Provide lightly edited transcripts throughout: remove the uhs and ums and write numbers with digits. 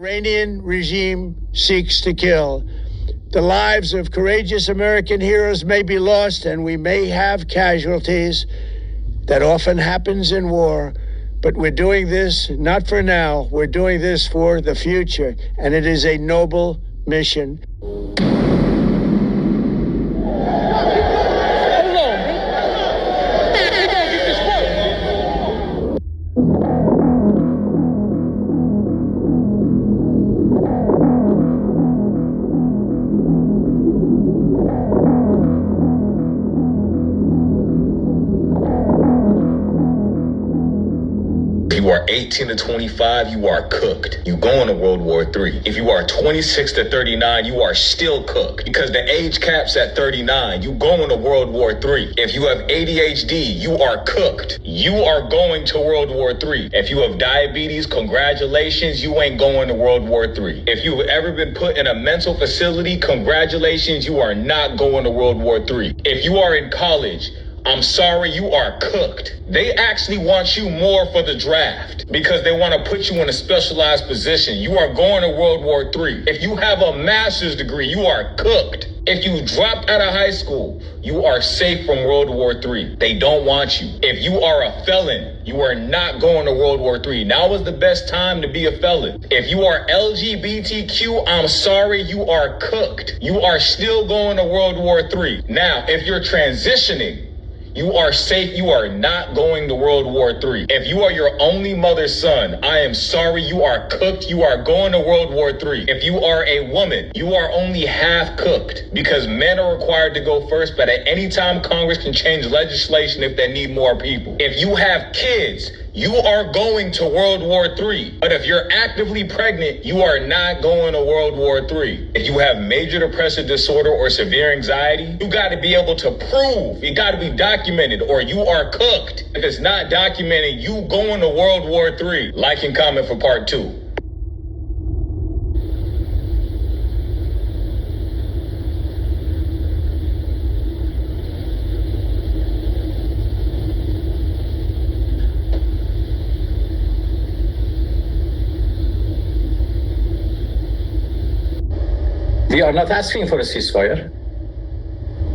Iranian regime seeks to kill. The lives of courageous American heroes may be lost, and we may have casualties. That often happens in war. But we're doing this not for now. We're doing this for the future, and it is a noble mission. If you are 18 to 25, you are cooked. You go into World War III. If you are 26 to 39, you are still cooked. Because the age cap's at 39, you go into World War III. If you have ADHD, you are cooked. You are going to World War III. If you have diabetes, congratulations, you ain't going to World War III. If you've ever been put in a mental facility, congratulations, you are not going to World War III. If you are in college, I'm sorry, you are cooked. They actually want you more for the draft because they want to put you in a specialized position. You are going to World War III. If you have a master's degree, you are cooked. If you dropped out of high school, you are safe from World War III. They don't want you. If you are a felon, you are not going to World War III. Now is the best time to be a felon. If you are LGBTQ, I'm sorry, you are cooked. You are still going to World War III. Now, if you're transitioning, you are safe. You are not going to World War III. If you are your only mother's son, I am sorry, you are cooked. You are going to World War III. If you are a woman, you are only half cooked because men are required to go first, but at any time Congress can change legislation if they need more people. If you have kids, you are going to World War III. But if you're actively pregnant, you are not going to World War III. If you have major depressive disorder or severe anxiety, you got to be able to prove, you got to be documented, or you are cooked. If it's not documented, you going to World War III. Like and comment for part 2. We are not asking for a ceasefire,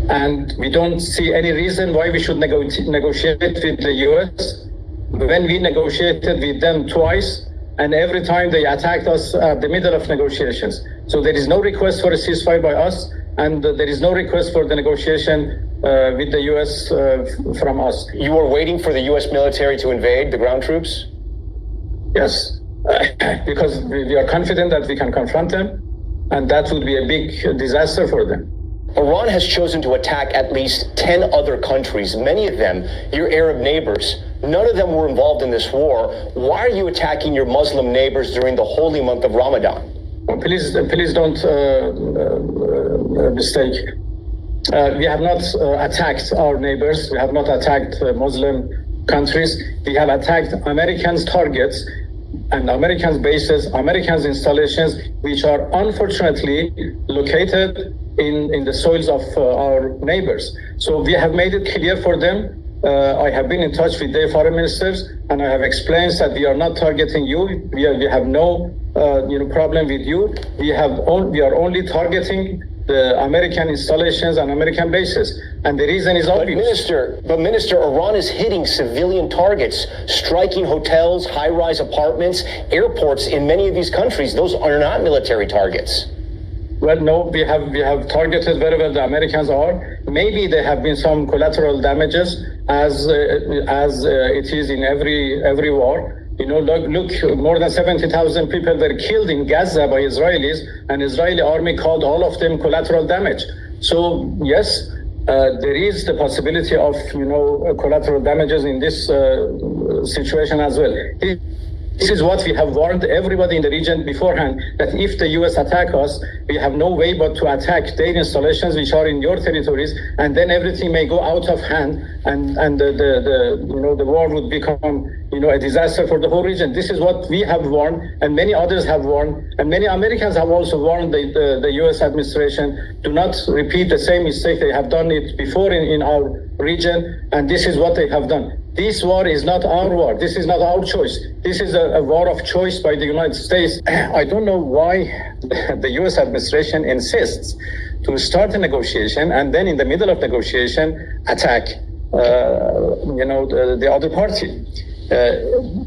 and we don't see any reason why we should negotiate with the US when we negotiated with them twice, and every time they attacked us at the middle of negotiations. So there is no request for a ceasefire by us, and there is no request for the negotiation with the US from us. You were waiting for the US military to invade the ground troops? Yes, because we are confident that we can confront them, and that would be a big disaster for them. Iran has chosen to attack at least 10 other countries, many of them your Arab neighbors. None of them were involved in this war. Why are you attacking your Muslim neighbors during the holy month of Ramadan? Please don't mistake. We have not attacked our neighbors. We have not attacked Muslim countries. We have attacked Americans' targets and Americans' bases, Americans' installations, which are unfortunately located in the soils of our neighbors. So we have made it clear for them. I have been in touch with their foreign ministers, and I have explained that we are not targeting you. We have no problem with you. We are only targeting the American installations and American bases. And the reason is obvious. But Minister, Iran is hitting civilian targets, striking hotels, high-rise apartments, airports in many of these countries. Those are not military targets. Well, no, we have targeted very well. The Americans are. Maybe there have been some collateral damages, as it is in every war. Look, more than 70,000 people were killed in Gaza by Israelis, and Israeli army called all of them collateral damage. So yes, there is the possibility of collateral damages in this situation as well. This is what we have warned everybody in the region beforehand, that if the US attack us, we have no way but to attack their installations which are in your territories, and then everything may go out of hand. and the war would become a disaster for the whole region. This is what we have warned, and many others have warned, and many Americans have also warned the U.S. administration, do not repeat the same mistake. They have done it before in our region, and this is what they have done. This war is not our war. This is not our choice. This is a war of choice by the United States. I don't know why the U.S. administration insists to start a negotiation and then in the middle of negotiation attack the other party.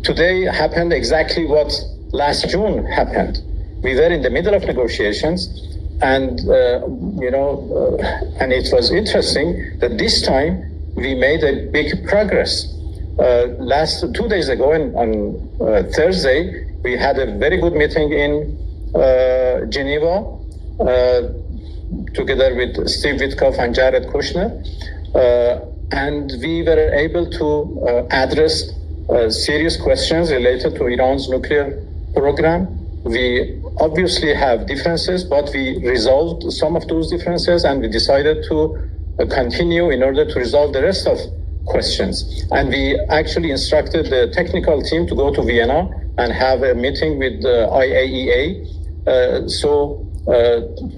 Today happened exactly what last June happened. We were in the middle of negotiations, and and it was interesting that this time we made a big progress. Last 2 days ago, on Thursday, we had a very good meeting in Geneva, together with Steve Witkoff and Jared Kushner, and we were able to address serious questions related to Iran's nuclear program. We obviously have differences, but we resolved some of those differences, and we decided to continue in order to resolve the rest of questions. And we actually instructed the technical team to go to Vienna and have a meeting with the IAEA.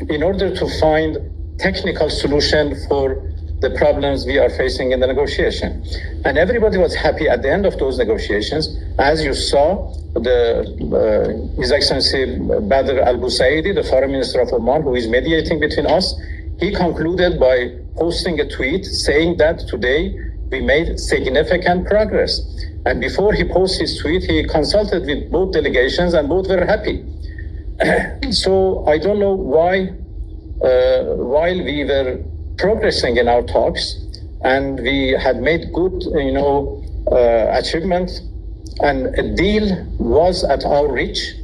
In order to find technical solution for the problems we are facing in the negotiation. And everybody was happy at the end of those negotiations. As you saw, His Excellency Badr al-Busaidi, the Foreign Minister of Oman, who is mediating between us, he concluded by posting a tweet saying that today we made significant progress. And before he posted his tweet, he consulted with both delegations and both were happy. So I don't know why, while we were progressing in our talks and we had made good, achievements and a deal was at our reach,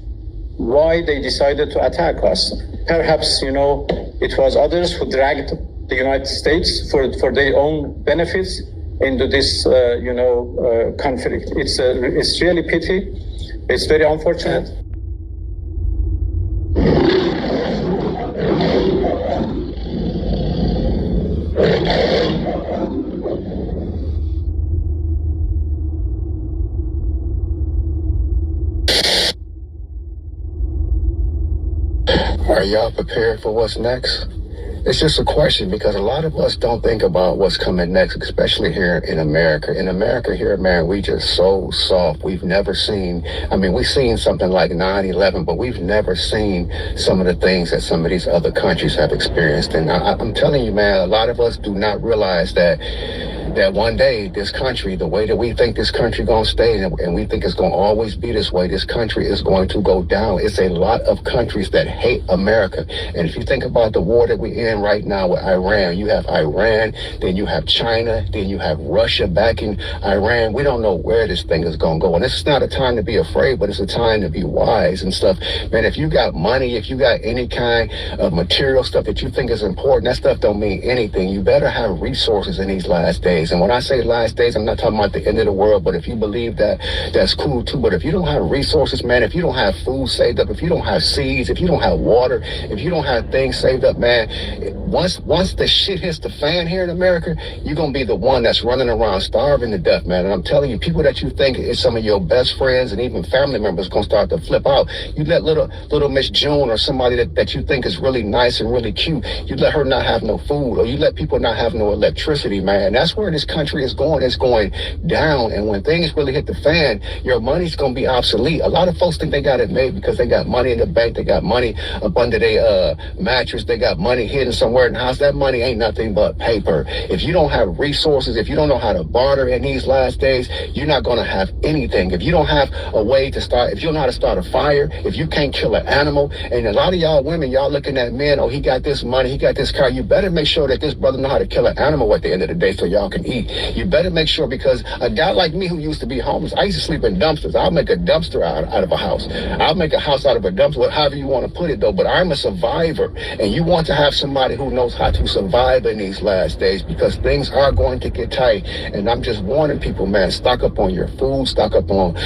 why they decided to attack us. Perhaps, it was others who dragged the United States for their own benefits into this, conflict. It's really pity. It's very unfortunate. Are y'all prepared for what's next? It's just a question because a lot of us don't think about what's coming next, especially here in America. In America here, man, we just so soft. We've never seen, we've seen something like 9/11, but we've never seen some of the things that some of these other countries have experienced. And I'm telling you, man, a lot of us do not realize that one day this country, the way that we think this country gonna stay and we think it's gonna always be this way, this country is going to go down. It's a lot of countries that hate America. And if you think about the war that we're in right now with Iran, you have Iran, then you have China, then you have Russia backing Iran. We don't know where this thing is gonna go. And this is not a time to be afraid, but it's a time to be wise and stuff. Man, if you got money, if you got any kind of material stuff that you think is important, that stuff don't mean anything. You better have resources in these last days. And when I say last days, I'm not talking about the end of the world, but if you believe that, that's cool too. But if you don't have resources, man, if you don't have food saved up, if you don't have seeds, if you don't have water, if you don't have things saved up, man, once the shit hits the fan here in America, you're going to be the one that's running around starving to death, man. And I'm telling you, people that you think is some of your best friends and even family members going to start to flip out. You let little Miss June or somebody that you think is really nice and really cute, you let her not have no food, or you let people not have no electricity, man. That's where this country is going. It's going down. And when things really hit the fan, your money's going to be obsolete. A lot of folks think they got it made because they got money in the bank. They got money up under their mattress. They got money hidden somewhere in the house. That money ain't nothing but paper. If you don't have resources, if you don't know how to barter in these last days, you're not going to have anything. If you don't have a way to start, if you don't know how to start a fire, if you can't kill an animal, and a lot of y'all women, y'all looking at men, oh, he got this money, he got this car, you better make sure that this brother know how to kill an animal at the end of the day so y'all can eat. You better make sure, because a guy like me who used to be homeless, I used to sleep in dumpsters. I'll make a dumpster out of a house. I'll make a house out of a dumpster, however you want to put it though, but I'm a survivor, and you want to have some somebody who knows how to survive in these last days, because things are going to get tight. And I'm just warning people, man, stock up on your food, stock up on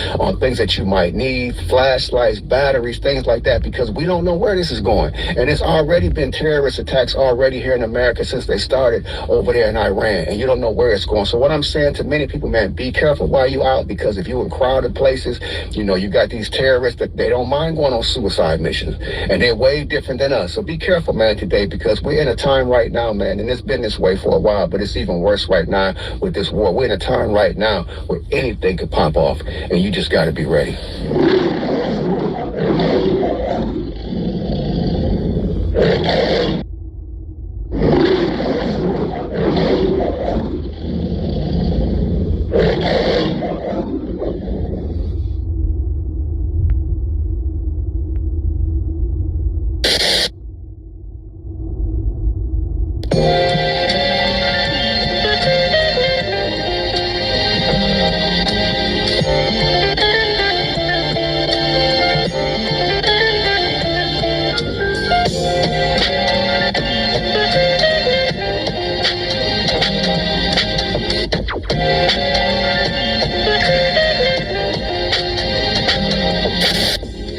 things that you might need, flashlights, batteries, things like that, because we don't know where this is going. And it's already been terrorist attacks already here in America since they started over there in Iran, and you don't know where it's going. So what I'm saying to many people, man, be careful while you out, because if you're in crowded places, you know, you got these terrorists that they don't mind going on suicide missions, and they're way different than us. So be careful, man, today, because we're in a time right now, man, and it's been this way for a while, but it's even worse right now with this war. We're in a time right now where anything could pop off, and you just got to be ready.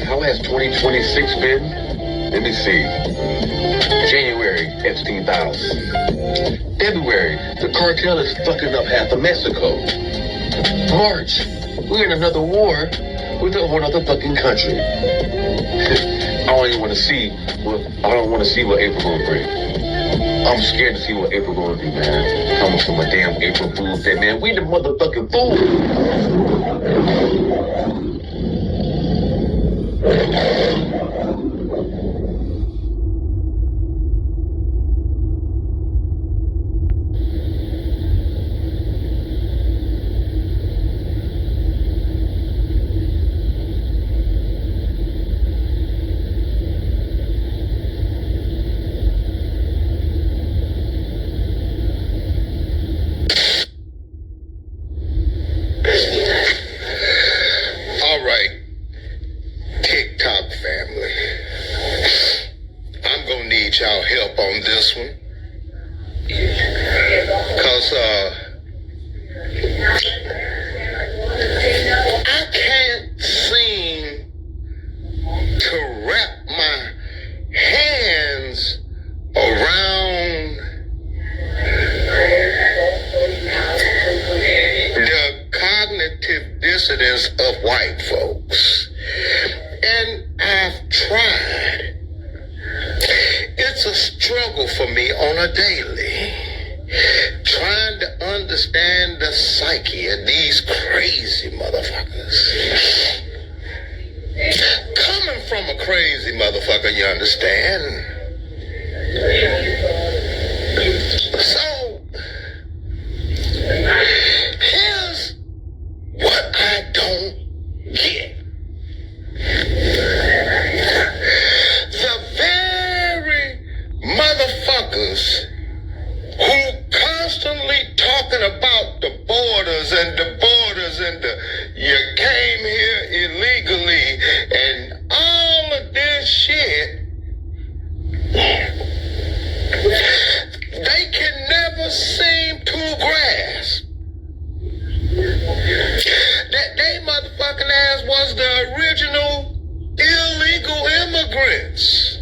How has 2026 been? Let me see. January, Epstein's house. February, the cartel is fucking up half of Mexico. March, we're in another war with a whole other fucking country. I don't want to see what April gonna bring. I'm scared to see what April gonna do, man. Coming from a damn April Fool's Day, man. We the motherfucking fools. All right, TikTok family, I'm gonna need y'all help on this one, cause I can't seem to wrap my hands around the cognitive dissonance of white folks. And I've tried. It's a struggle for me on a daily, trying to understand the psyche of these crazy motherfuckers. Coming from a crazy motherfucker, you understand? So, here's what I don't get. The very motherfuckers who constantly talking about the borders and you came here illegally and all of this shit, they can never seem to grasp that they motherfucking ass was the original illegal immigrants.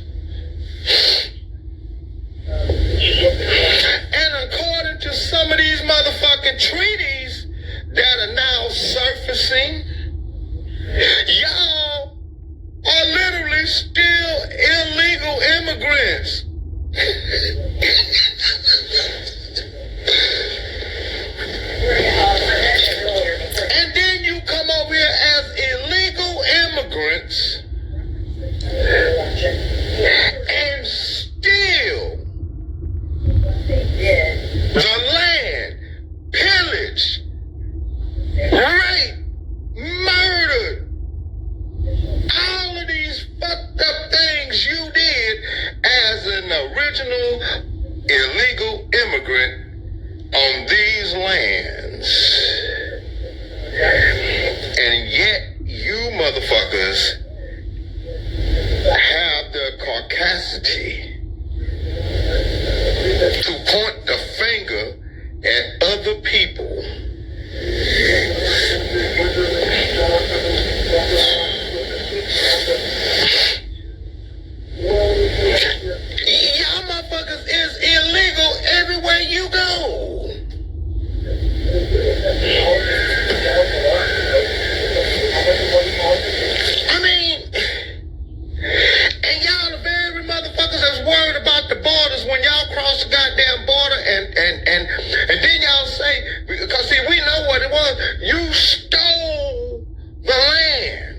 And according to some of these motherfucking treaties that are now surfacing, y'all are literally still illegal immigrants. And then you come over here as illegal immigrants and steal the land, pillage, rape, murder, all of these fucked up things you did as an original illegal immigrant on these lands. And yet you motherfuckers have the caucasity to point the finger at other people. Y'all motherfuckers is illegal everywhere you go. I mean, and y'all the very motherfuckers that's worried about the borders when y'all cross the goddamn border and then y'all say, because see, we know what it was. You stole the land.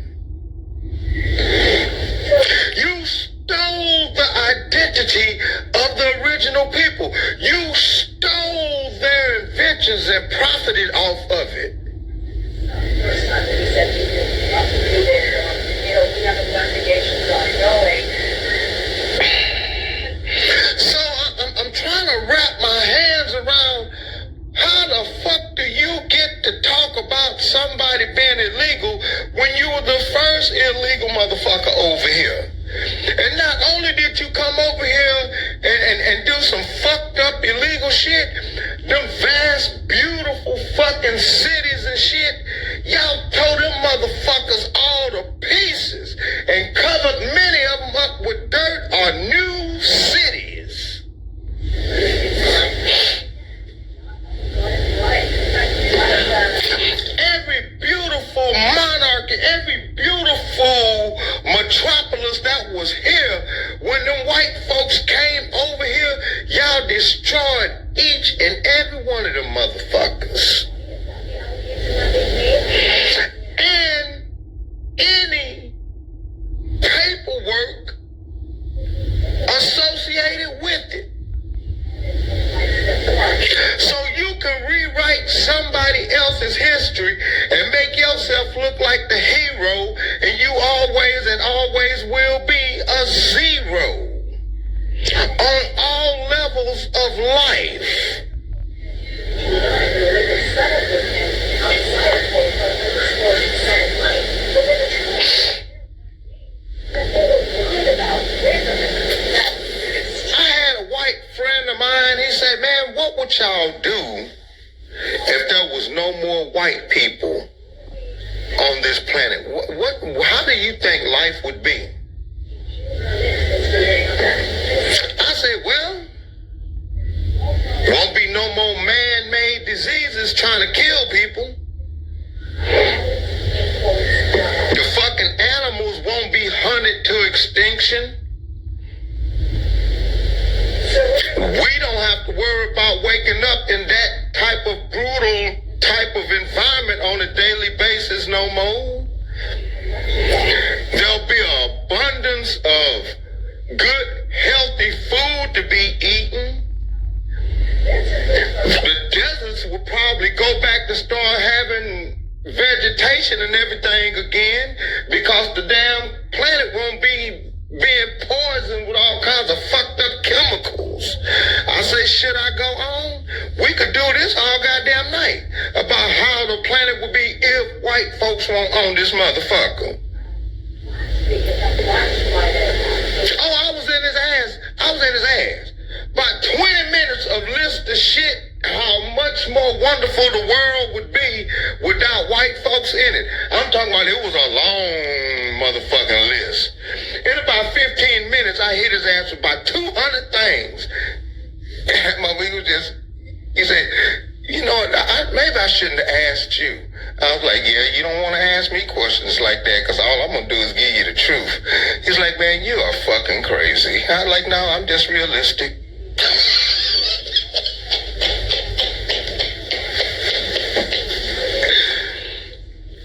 You stole the identity of the original people. You stole their inventions and profited off of it. So I'm trying to wrap my hands around how the fuck do you get to talk about somebody being illegal when you were the first illegal motherfucker over here? And not only did you come over here and do some fucked up illegal shit, them vast, beautiful fucking cities and shit, y'all tore them motherfuckers all to pieces and covered many of them up with dirt or new cities. Every beautiful monarchy, every beautiful metropolis that was here, when them white folks came over here, y'all destroyed each and every one of them motherfuckers. And any paperwork associated with it. So you can rewrite somebody else's history and make yourself look like the hero, and you always and always will be a zero on all levels of life. I had a white friend of mine, he said, man, what would y'all do if there was no more white people on this planet? How do you think life would be? I said, well, won't be no more man-made diseases trying to kill people. The fucking animals won't be hunted to extinction. We don't have to worry about waking up in that type of brutal type of environment on a daily basis no more. There'll be an abundance of good, healthy food to be eaten. The deserts will probably go back to start having vegetation and everything again because the damn planet won't be being poisoned with all kinds of fucked up chemicals. I say, should I go on? We could do this all goddamn night about how the planet would be if white folks won't own this motherfucker. Oh, I was in his ass. About 20 minutes of list of shit, how much more wonderful the world would be without white folks in it. I'm talking about it was a long motherfucking list. In about 15 minutes, I hit his ass with about 200 things. He said, you know what, maybe I shouldn't have asked you. I was like, yeah, you don't want to ask me questions like that because all I'm going to do is give you the truth. He's like, man, you are fucking crazy. I was like, no, I'm just realistic.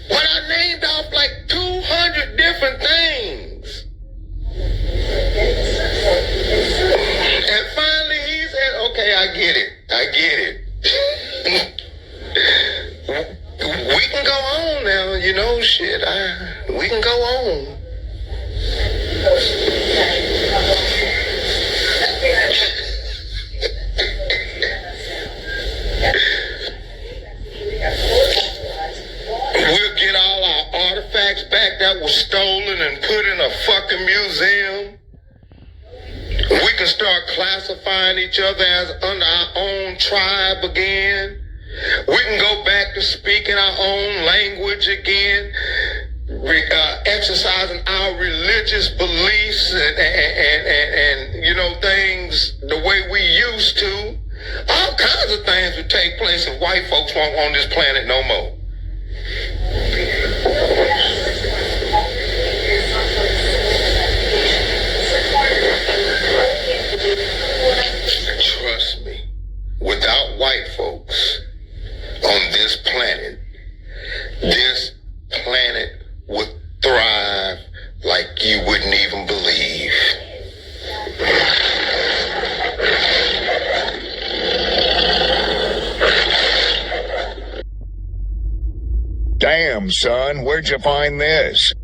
But I named off like 200 different things. And finally he said, okay, I get it. We can go on now, you know, shit. We can go on. We'll get all our artifacts back that was stolen and put in a fucking museum. We can start classifying each other as under our own tribe again. We can go back to speaking our own language again, exercising our religious beliefs and you know, things the way we used to. All kinds of things would take place if white folks weren't on this planet no more. Trust me, without white folks on this planet would thrive like you wouldn't even believe. Damn, son, where'd you find this?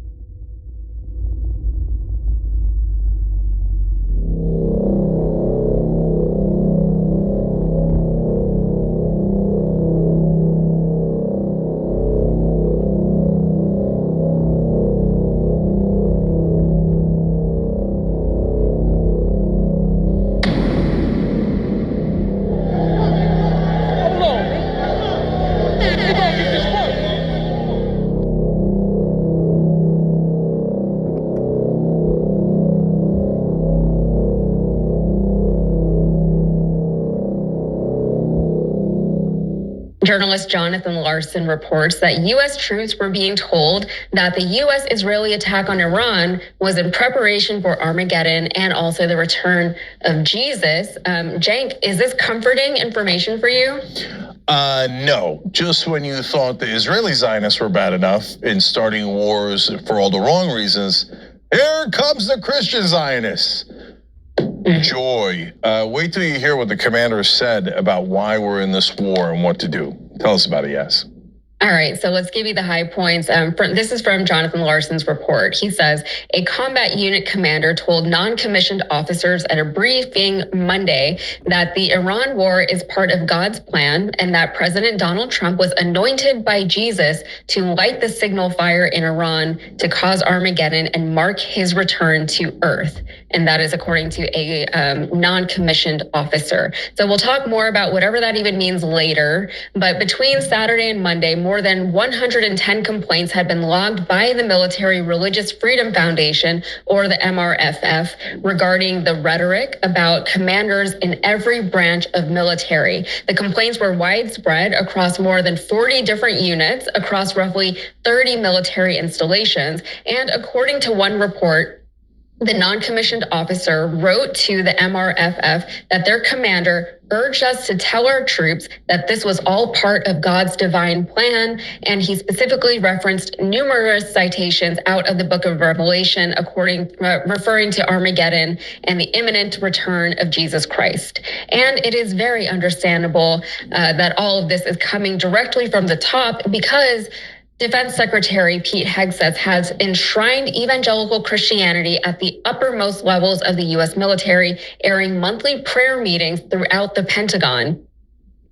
Journalist Jonathan Larson reports that U.S. troops were being told that the U.S.-Israeli attack on Iran was in preparation for Armageddon and also the return of Jesus. Cenk, is this comforting information for you? No, just when you thought the Israeli Zionists were bad enough in starting wars for all the wrong reasons, here comes the Christian Zionists. Joy. Wait till you hear what the commander said about why we're in this war and what to do. Tell us about it, Yes. All right, so let's give you the high points. This is from Jonathan Larson's report. He says, a combat unit commander told non-commissioned officers at a briefing Monday that the Iran war is part of God's plan and that President Donald Trump was anointed by Jesus to light the signal fire in Iran to cause Armageddon and mark his return to Earth. And that is according to a non-commissioned officer. So we'll talk more about whatever that even means later. But between Saturday and Monday, more than 110 complaints had been logged by the Military Religious Freedom Foundation, or the MRFF, regarding the rhetoric about commanders in every branch of military. The complaints were widespread across more than 40 different units across roughly 30 military installations. And according to one report, the non-commissioned officer wrote to the MRFF that their commander urged us to tell our troops that this was all part of God's divine plan, and he specifically referenced numerous citations out of the book of Revelation, referring to Armageddon and the imminent return of Jesus Christ. And it is very understandable that all of this is coming directly from the top, because Defense Secretary Pete Hegseth has enshrined evangelical Christianity at the uppermost levels of the U.S. military, airing monthly prayer meetings throughout the Pentagon.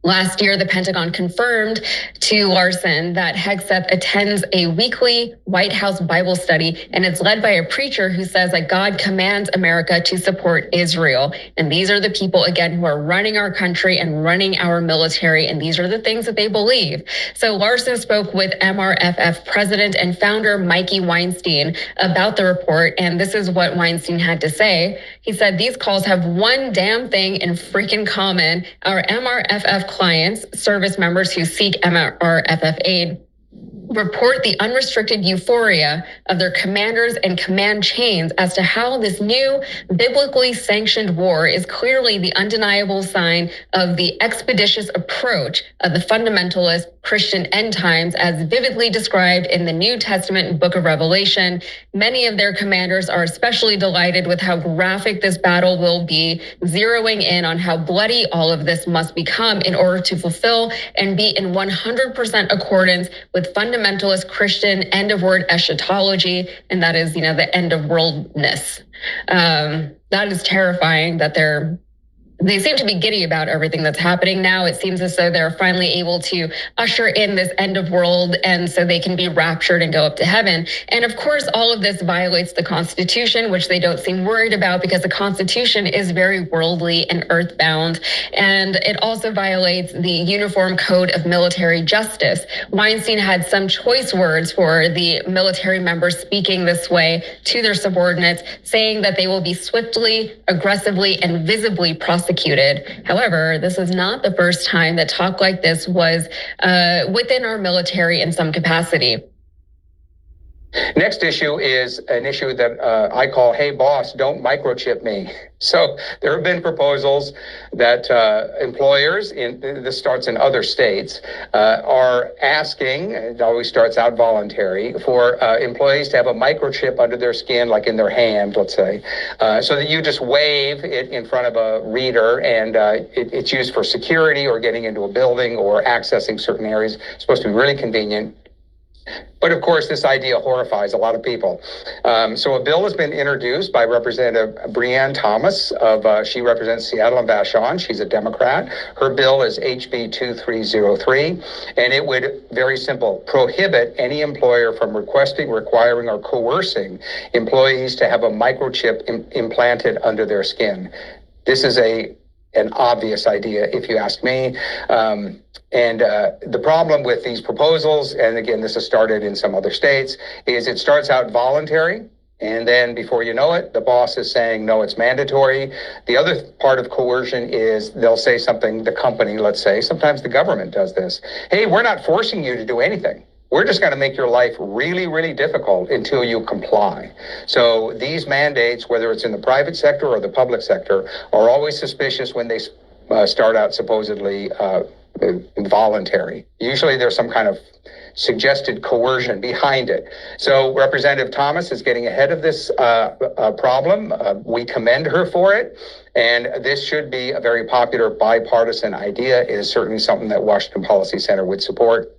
Last year, the Pentagon confirmed to Larson that Hegseth attends a weekly White House Bible study, and it's led by a preacher who says that God commands America to support Israel. And these are the people, again, who are running our country and running our military, and these are the things that they believe. So Larson spoke with MRFF president and founder Mikey Weinstein about the report, and this is what Weinstein had to say. He said, these calls have one damn thing in freaking common. Our MRFF clients, service members who seek MRFF aid, report the unrestricted euphoria of their commanders and command chains as to how this new biblically sanctioned war is clearly the undeniable sign of the expeditious approach of the fundamentalist Christian end times as vividly described in the New Testament book of Revelation. Many of their commanders are especially delighted with how graphic this battle will be, zeroing in on how bloody all of this must become in order to fulfill and be in 100% accordance with fundamentalist Christian end of word eschatology, and that is, the end of worldness. That is terrifying that they're they seem to be giddy about everything that's happening now. It seems as though they're finally able to usher in this end of world, and so they can be raptured and go up to heaven. And of course, all of this violates the Constitution, which they don't seem worried about because the Constitution is very worldly and earthbound. And it also violates the Uniform Code of Military Justice. Weinstein had some choice words for the military members speaking this way to their subordinates, saying that they will be swiftly, aggressively, and visibly prosecuted. However, this is not the first time that talk like this was within our military in some capacity. Next issue is an issue that I call, hey, boss, don't microchip me. So there have been proposals that employers, this starts in other states, are asking, it always starts out voluntary, for employees to have a microchip under their skin, like in their hand, let's say, so that you just wave it in front of a reader and it's used for security or getting into a building or accessing certain areas. It's supposed to be really convenient. But of course, this idea horrifies a lot of people. So a bill has been introduced by Representative Breanne Thomas she represents Seattle and Vashon. She's a Democrat. Her bill is HB 2303, and it would, very simple, prohibit any employer from requesting, requiring, or coercing employees to have a microchip implanted under their skin. This is an obvious idea, if you ask me. The problem with these proposals, and again, this has started in some other states, is it starts out voluntary, and then before you know it, the boss is saying, no, it's mandatory. The other part of coercion is they'll say something, the company, let's say, sometimes the government does this. Hey, we're not forcing you to do anything. We're just going to make your life really, really difficult until you comply. So these mandates, whether it's in the private sector or the public sector, are always suspicious when they start out supposedly voluntary. Usually there's some kind of suggested coercion behind it. So Representative Thomas is getting ahead of this problem. We commend her for it. And this should be a very popular bipartisan idea. It is certainly something that Washington Policy Center would support.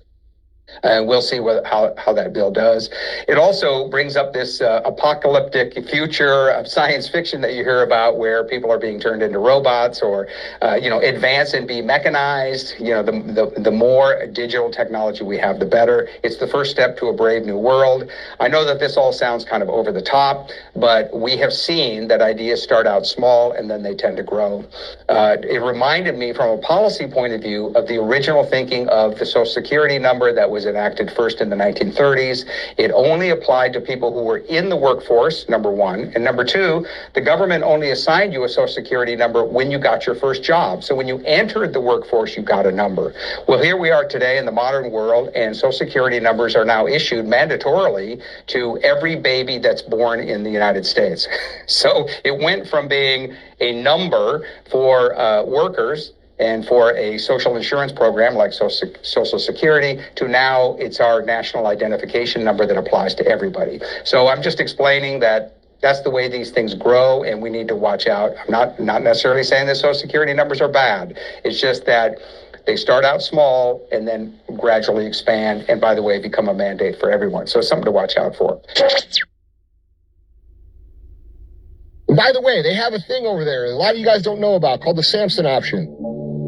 And we'll see how that bill does. It also brings up this apocalyptic future of science fiction that you hear about, where people are being turned into robots or, advance and be mechanized. The more digital technology we have, the better. It's the first step to a brave new world. I know that this all sounds kind of over the top, but we have seen that ideas start out small and then they tend to grow. It reminded me, from a policy point of view, of the original thinking of the Social Security number that was enacted first in the 1930s. It only applied to people who were in the workforce, number one. And number two, the government only assigned you a Social Security number when you got your first job. So when you entered the workforce, you got a number. Well, here we are today in the modern world, and Social Security numbers are now issued mandatorily to every baby that's born in the United States. So it went from being a number for workers and for a social insurance program like Social Security, to now it's our national identification number that applies to everybody. So I'm just explaining that that's the way these things grow, and we need to watch out. I'm not necessarily saying that Social Security numbers are bad. It's just that they start out small and then gradually expand, and by the way, become a mandate for everyone. So it's something to watch out for. By the way, they have a thing over there a lot of you guys don't know about called the Samson option.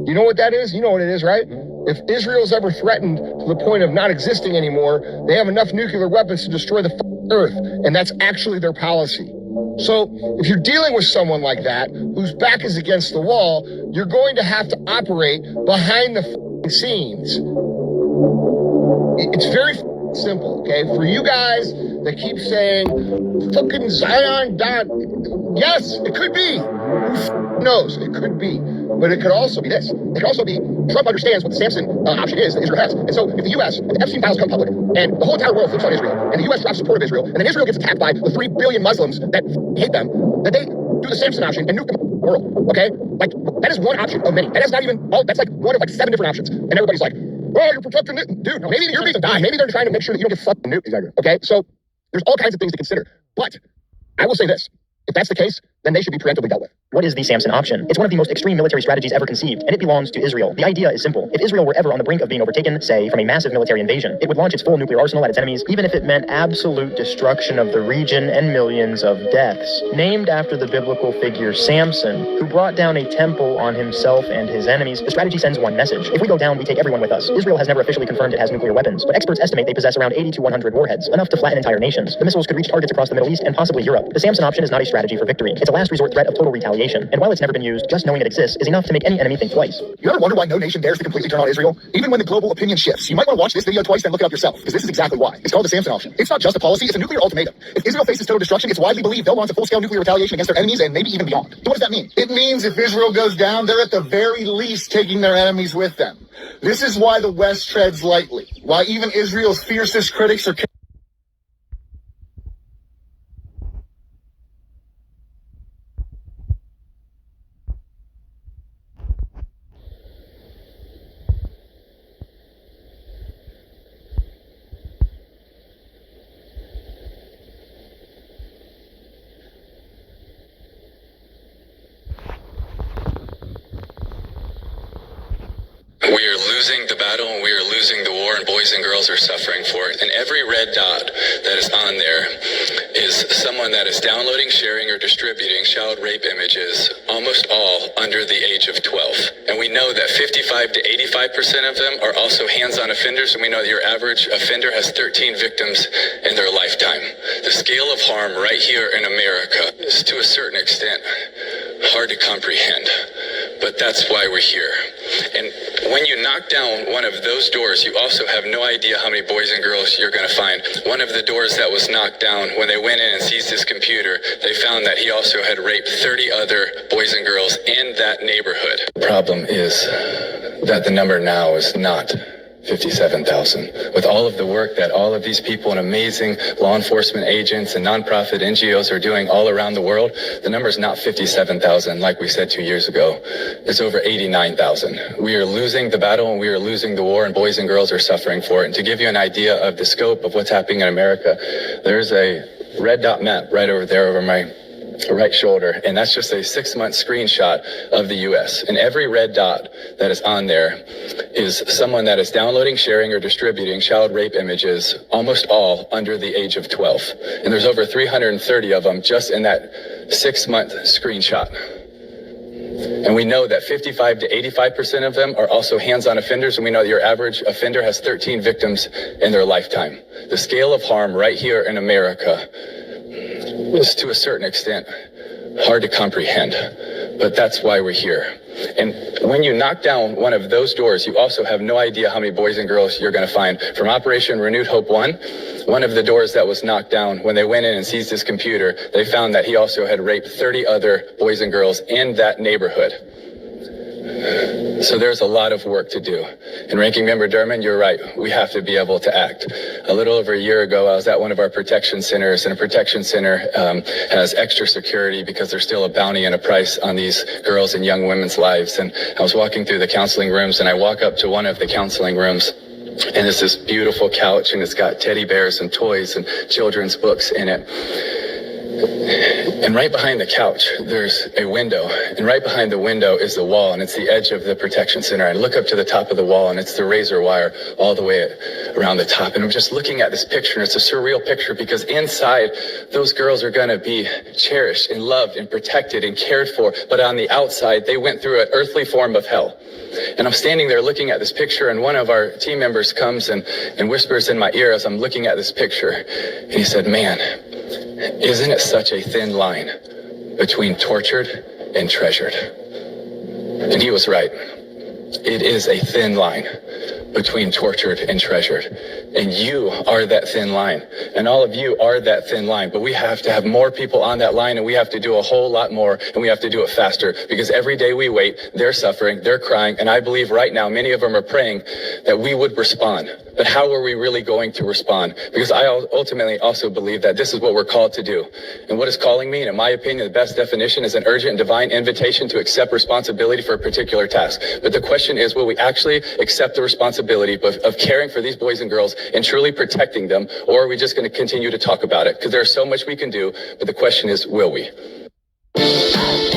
You know what that is? You know what it is, right? If Israel's ever threatened to the point of not existing anymore, they have enough nuclear weapons to destroy the earth, and that's actually their policy. So if you're dealing with someone like that, whose back is against the wall, you're going to have to operate behind the scenes. It's very simple, okay? For you guys that keep saying, fucking Zion died. Yes, it could be. Who knows? It could be. But it could also be this. It could also be Trump understands what the Samson option is that Israel has. And so if the U.S., if the Epstein files come public, and the whole entire world flips on Israel, and the U.S. drops support of Israel, and then Israel gets attacked by the 3 billion Muslims that hate them, that they do the Samson option and nuke the world, okay? Like, that is one option of many. That is not even, that's like one of like 7 different options. And everybody's like, oh, you're protecting it. Dude, maybe you're going to die. Maybe they're trying to make sure that you don't get fucking nuked. Exactly. Okay? So there's all kinds of things to consider. But I will say this. If that's the case, then they should be preemptively dealt with. What is the Samson option? It's one of the most extreme military strategies ever conceived, and it belongs to Israel. The idea is simple. If Israel were ever on the brink of being overtaken, say, from a massive military invasion, it would launch its full nuclear arsenal at its enemies, even if it meant absolute destruction of the region and millions of deaths. Named after the biblical figure Samson, who brought down a temple on himself and his enemies, the strategy sends one message. If we go down, we take everyone with us. Israel has never officially confirmed it has nuclear weapons, but experts estimate they possess around 80 to 100 warheads, enough to flatten entire nations. The missiles could reach targets across the Middle East and possibly Europe. The Samson option is not a strategy for victory. It's a last resort threat of total retaliation, and while it's never been used, just knowing it exists is enough to make any enemy think twice. You ever wonder why no nation dares to completely turn on Israel? Even when the global opinion shifts. You might want to watch this video twice, then look it up yourself, because this is exactly why. It's called the Samson option. It's not just a policy, it's a nuclear ultimatum. If Israel faces total destruction, it's widely believed they'll launch a full-scale nuclear retaliation against their enemies and maybe even beyond. So what does that mean? It means if Israel goes down, they're at the very least taking their enemies with them. This is why the West treads lightly, why even Israel's fiercest critics are We are losing the battle and we are losing the war, and boys and girls are suffering for it. And every red dot that is on there is someone that is downloading, sharing, or distributing child rape images, almost all under the age of 12. And we know that 55 to 85% of them are also hands-on offenders, and we know that your average offender has 13 victims in their lifetime. The scale of harm right here in America is, to a certain extent, hard to comprehend. But that's why we're here. And when you knock down one of those doors, you also have no idea how many boys and girls you're going to find. One of the doors that was knocked down, when they went in and seized his computer, they found that he also had raped 30 other boys and girls in that neighborhood. The problem is that the number now is not 57,000. With all of the work that all of these people and amazing law enforcement agents and nonprofit NGOs are doing all around the world, the number is not 57,000 like we said 2 years ago. It's over 89,000. We are losing the battle and we are losing the war, and boys and girls are suffering for it. And to give you an idea of the scope of what's happening in America, there's a red dot map right over there over my right shoulder, and that's just a 6-month screenshot of the U.S. And every red dot that is on there is someone that is downloading, sharing, or distributing child rape images, almost all under the age of 12. And there's over 330 of them just in that 6-month screenshot. And we know that 55 to 85% of them are also hands-on offenders, and we know that your average offender has 13 victims in their lifetime. The scale of harm right here in America is, to a certain extent, hard to comprehend, but that's why we're here. And when you knock down one of those doors, you also have no idea how many boys and girls you're going to find. From Operation Renewed Hope 1, one of the doors that was knocked down, when they went in and seized his computer, they found that he also had raped 30 other boys and girls in that neighborhood. So there's a lot of work to do. And Ranking Member Durman, you're right. We have to be able to act. A little over a year ago, I was at one of our protection centers, and a protection center has extra security because there's still a bounty and a price on these girls and young women's lives. And I was walking through the counseling rooms, and I walk up to one of the counseling rooms, and it's this beautiful couch, and it's got teddy bears and toys and children's books in it. And right behind the couch, there's a window. And right behind the window is the wall, and it's the edge of the protection center. I look up to the top of the wall, and it's the razor wire all the way around the top. And I'm just looking at this picture, and it's a surreal picture because inside, those girls are going to be cherished and loved and protected and cared for. But on the outside, they went through an earthly form of hell. And I'm standing there looking at this picture, and one of our team members comes and whispers in my ear as I'm looking at this picture. And he said, "Man, isn't it such a thin line between tortured and treasured?" And he was right. It is a thin line between tortured and treasured. And you are that thin line. And all of you are that thin line. But we have to have more people on that line, and we have to do a whole lot more, and we have to do it faster. Because every day we wait, they're suffering, they're crying, and I believe right now many of them are praying that we would respond. But how are we really going to respond? Because I ultimately also believe that this is what we're called to do. And what is calling me, and in my opinion, the best definition is an urgent and divine invitation to accept responsibility for a particular task. But the question is, will we actually accept the responsibility of caring for these boys and girls and truly protecting them, or are we just going to continue to talk about it? Because there's so much we can do, but the question is, will we? Bye.